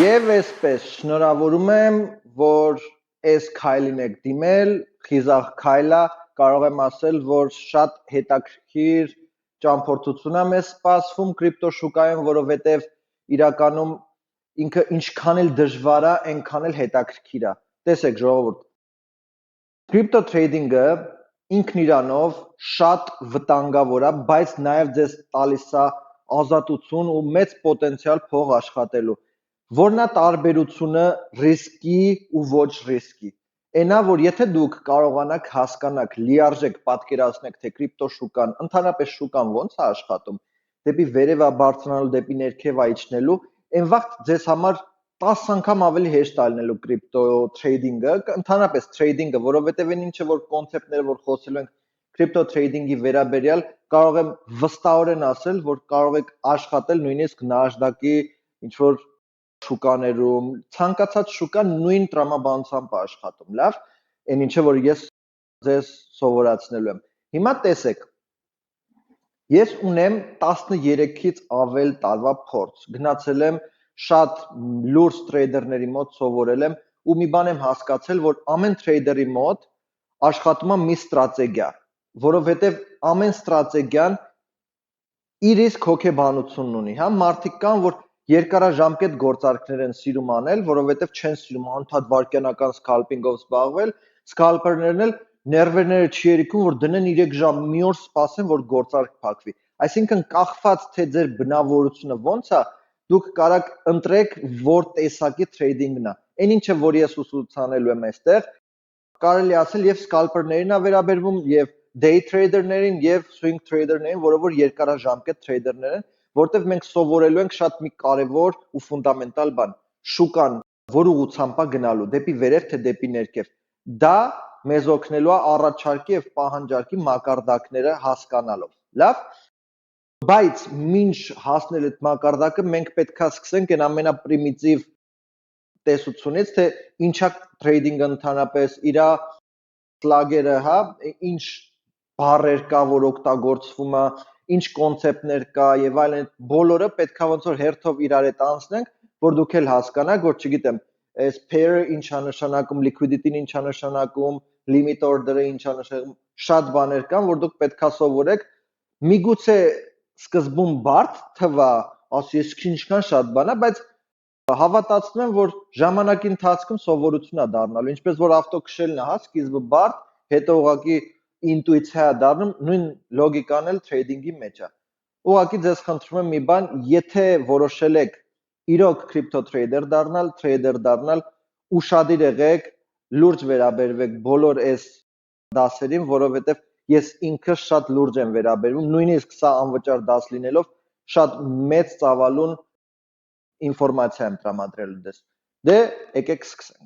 Եվ այսպես շնորհավորում եմ, որ այս քայլին եք դիմել, խիզախ քայլա, կարող եմ ասել, որ շատ հետաքրքիր ճամփորդություն է մեզ սպասվում կրիպտո շուկայում, որովհետև իրականում ինքը ինչքան էլ դժվար է, այնքան էլ հետաքրքիր է։ Տեսեք ժողովուրդ, կրիպտո թրեյդինգը ինքն իրանով շատ վտանգավոր է, բայց նաև ձեզ տալիս է ազատություն ու մեծ պոտենցիալ փող աշխատելու։ Որն է տարբերությունը ռիսկի ու ոչ ռիսկի։ Այնա, որ եթե դուք կարողանաք հասկանաք, լիարժեք պատկերացնեք, թե կրիպտո շուկան, ընդհանրապես շուկան ոնց է աշխատում, դեպի վերև է բարձրանալու, դեպի ներքև է իջնելու, այն վաղ ձեզ համար 10 անգամ ավելի հեշտ է լինելու կրիպտո թրեյդինգը, ընդհանրապես թրեյդինգը, որովհետև այն ինչը որ կոնցեպտները, որ խոսելու ենք կրիպտո թրեյդինգի վերաբերյալ, կարող եմ վստահորեն ասել, որ կարող եք աշխատել նույնիսկ Նաշդակի ինչ որ շուկաներում, ցանկացած շուկա նույն տրամաբանությամբ աշխատում, լավ, այն ինչը որ ես ձեզ սովորացնելու եմ։ Հիմա տեսեք, ես ունեմ 13-ից ավել տարվա փորձ, գնացել եմ շատ լուրջ տրեյդերների մոտ սովորել եմ ու մի բան եմ հասկացել, որ ամեն տրեյդերի մոտ աշխատում է մի ստրատեգիա, որովհետև ամեն ստրատեգիան իր իսկ հոգեբանությունն ունի, հա, մարդիկ կան, որ երկարաժամկետ գործարքներ են սիրում անել, որովհետև չեն սիրում անդադ վայրկյանական սկալպինգով զբաղվել, սկալպերներն էլ ներվերները չի երիքում, որ դնեն 3 ժամ մի օր սպասեն, որ գործարք փակվի։ Այսինքն կախված թե ձեր բնավորությունը ոնց է, դուք կարաք ընտրեք որ տեսակի թրեյդինգն է։ Այն ինչը որ ես ուսուցանելու եմ այստեղ, կարելի ասել եւ սկալպերներին է վերաբերվում, եւ day trader-ներին եւ swing trader-ներին, որը որ երկարաժամկետ trader-ներ են, որտեղ մենք սովորելու ենք շատ մի կարևոր ու ֆունդամենտալ բան՝ շուկան որ ուղղությամբ է գնալու, դեպի վերև թե դեպի ներքև։ Դա մեզ օգնելու է առաջարկի եւ պահանջարկի մակարդակները հասկանալով։ Լավ։ Բայց մինչ հասնել այդ մակարդակը մենք պետքա սկսենք այն ամենապրիմիտիվ տեսությունից, թե ինչա թրեյդինգը ընդհանրապես, իր սլագերը, հա, ինչ բառեր կա, որ օգտագործվում է, ինչ կոնցեպտներ կա եւ այլն, բոլորը պետքա ոնց որ հերթով իրար հետ անցնենք, որ դուք էլ հասկանաք, որ չգիտեմ, այս pair-ը ինչ է նշանակում, liquidity-ն ինչ է նշանակում, limit order-ը ինչ է նշանակում, շատ բաներ կան, որ դուք պետքա սովորեք, միգուցե սկզբում բարդ թվա, ասի ես ինչքան շատ բան է, բայց հավատացնում եմ, որ ժամանակի ընթացքում սովորություն է դառնալու, ինչպես որ ավտո քշելն է, հա, սկիզբը բարդ, հետո ուղղակի ինտուիցիա է դառնում, նույն լոգիկան էլ թրեյդինգի մեջ է։ Ուղղակի ձեզ խնդրում եմ մի բան, եթե որոշել եք իրոք կրիպտո տրեյդեր դառնալ, ուշադիր եղեք, լուրջ վերաբերվեք բոլոր այս դասերին, որովհետև ես ինքս շատ լուրջ եմ վերաբերվում, նույնիսկ սա անվճար դաս լինելով, շատ մեծ ծավալուն ինֆորմացիա եմ տրամադրելու դες։ Դե եկեք սկսենք։